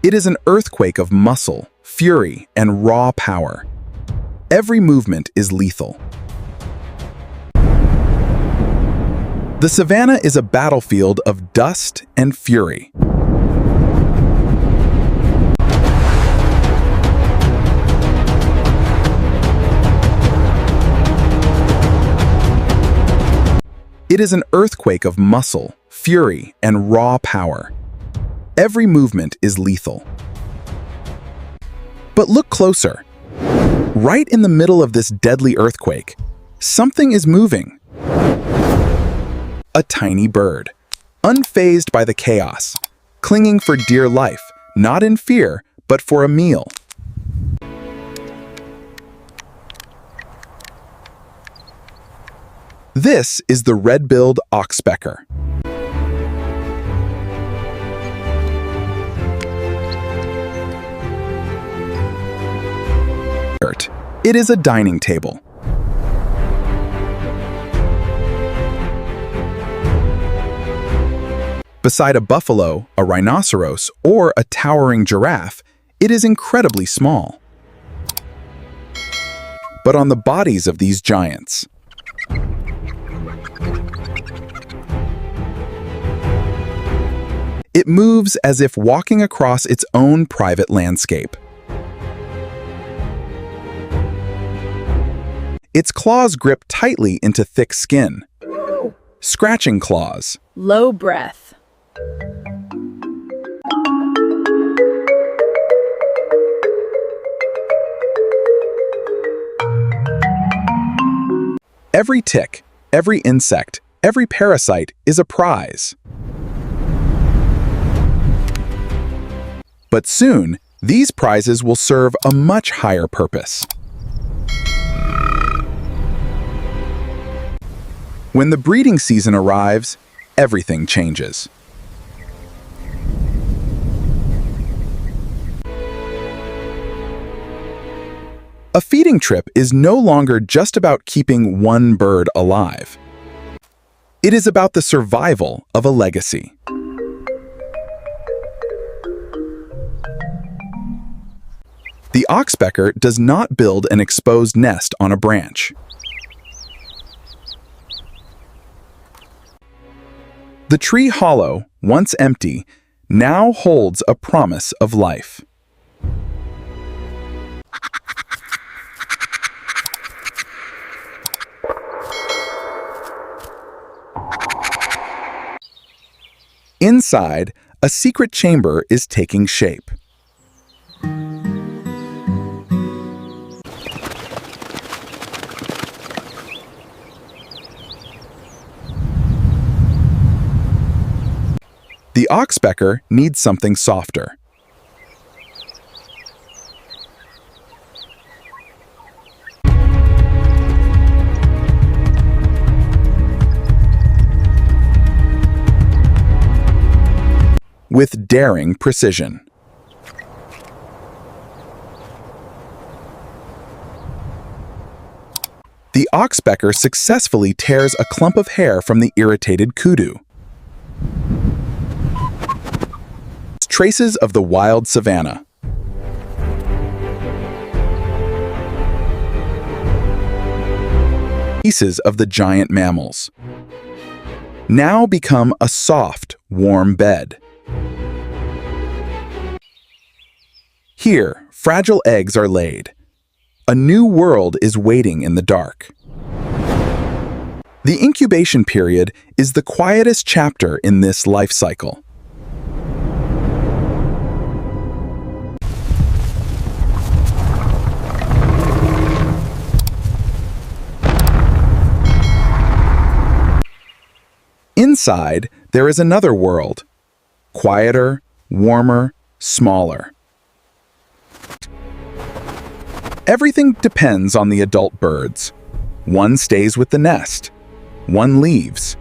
It is an earthquake of muscle, fury, and raw power. Every movement is lethal. The savanna is a battlefield of dust and fury. It is an earthquake of muscle, fury, and raw power. Every movement is lethal. But look closer. Right in the middle of this deadly earthquake, something is moving. A tiny bird, unfazed by the chaos, clinging for dear life, not in fear, but for a meal. This is the red-billed Oxpecker. It is a dining table. Beside a buffalo, a rhinoceros, or a towering giraffe, it is incredibly small. But on the bodies of these giants, it moves as if walking across its own private landscape. Its claws grip tightly into thick skin. Scratching claws. Low breath. Every tick, every insect, every parasite is a prize. But soon, these prizes will serve a much higher purpose. When the breeding season arrives, everything changes. A feeding trip is no longer just about keeping one bird alive. It is about the survival of a legacy. The Oxpecker does not build an exposed nest on a branch. The tree hollow, once empty, now holds a promise of life. Inside, a secret chamber is taking shape. The Oxpecker needs something softer. With daring precision. The Oxpecker successfully tears a clump of hair from the irritated kudu. Traces of the wild savanna. Pieces of the giant mammals. Now become a soft, warm bed. Here, fragile eggs are laid. A new world is waiting in the dark. The incubation period is the quietest chapter in this life cycle. Inside, there is another world, quieter, warmer, smaller. Everything depends on the adult birds. One stays with the nest, one leaves.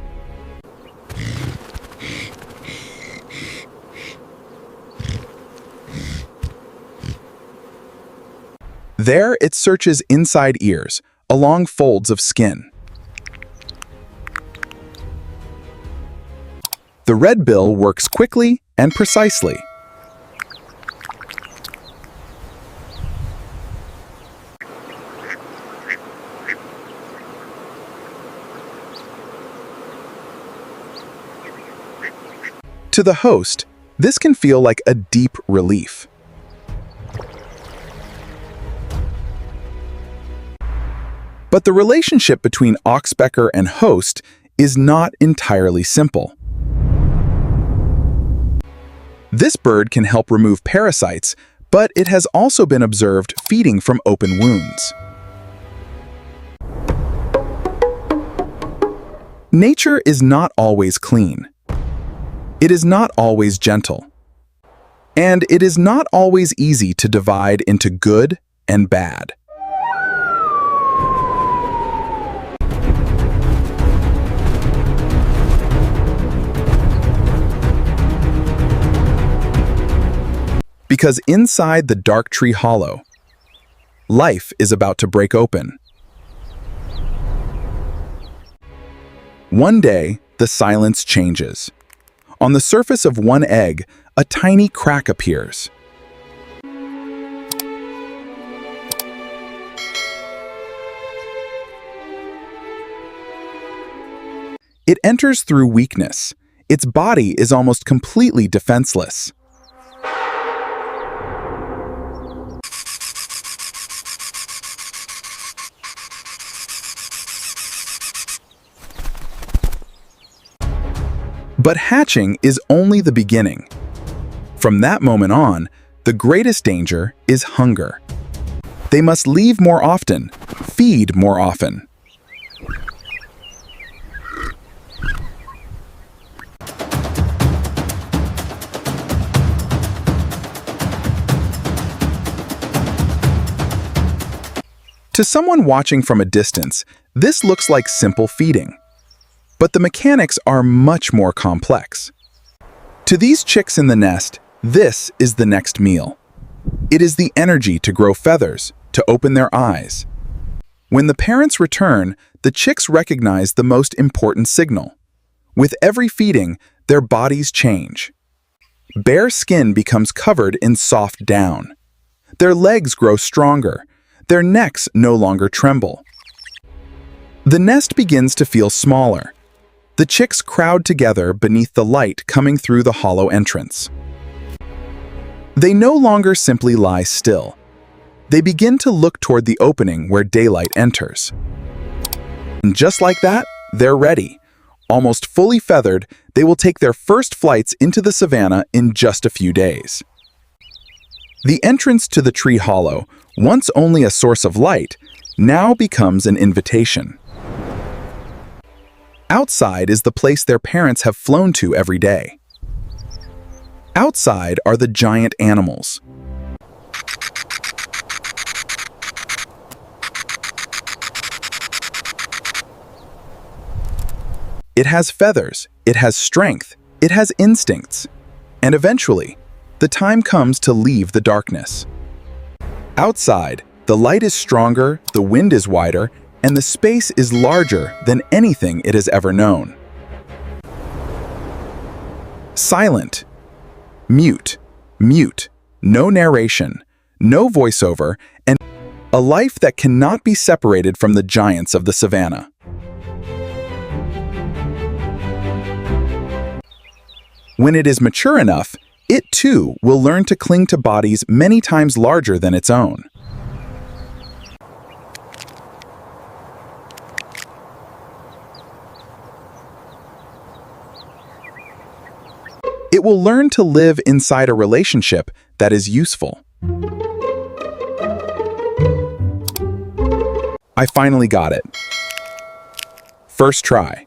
There it searches inside ears, along folds of skin. The red bill works quickly and precisely. To the host, this can feel like a deep relief. But the relationship between Oxpecker and host is not entirely simple. This bird can help remove parasites, but it has also been observed feeding from open wounds. Nature is not always clean. It is not always gentle. And it is not always easy to divide into good and bad. Because inside the dark tree hollow, life is about to break open. One day, the silence changes. On the surface of one egg, a tiny crack appears. It enters through weakness. Its body is almost completely defenseless. But hatching is only the beginning. From that moment on, the greatest danger is hunger. They must leave more often, feed more often. To someone watching from a distance, this looks like simple feeding. But the mechanics are much more complex. To these chicks in the nest, this is the next meal. It is the energy to grow feathers, to open their eyes. When the parents return, the chicks recognize the most important signal. With every feeding, their bodies change. Bare skin becomes covered in soft down. Their legs grow stronger. Their necks no longer tremble. The nest begins to feel smaller. The chicks crowd together beneath the light coming through the hollow entrance. They no longer simply lie still. They begin to look toward the opening where daylight enters. And just like that, they're ready. Almost fully feathered, they will take their first flights into the savanna in just a few days. The entrance to the tree hollow, once only a source of light, now becomes an invitation. Outside is the place their parents have flown to every day. Outside are the giant animals. It has feathers, it has strength, it has instincts. And eventually, the time comes to leave the darkness. Outside, the light is stronger, the wind is wider, and the space is larger than anything it has ever known. Silent, mute, no narration, no voiceover, and a life that cannot be separated from the giants of the savanna. When it is mature enough, it too will learn to cling to bodies many times larger than its own. It will learn to live inside a relationship that is useful. I finally got it. First try.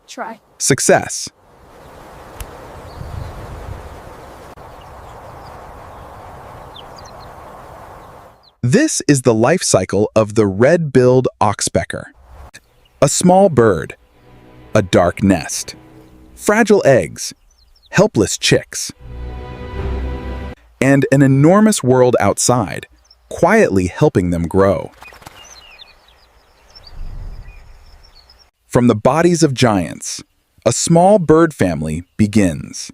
Success. This is the life cycle of the red-billed oxpecker. A small bird, a dark nest, fragile eggs, helpless chicks, and an enormous world outside, quietly helping them grow. From the bodies of giants, a small bird family begins.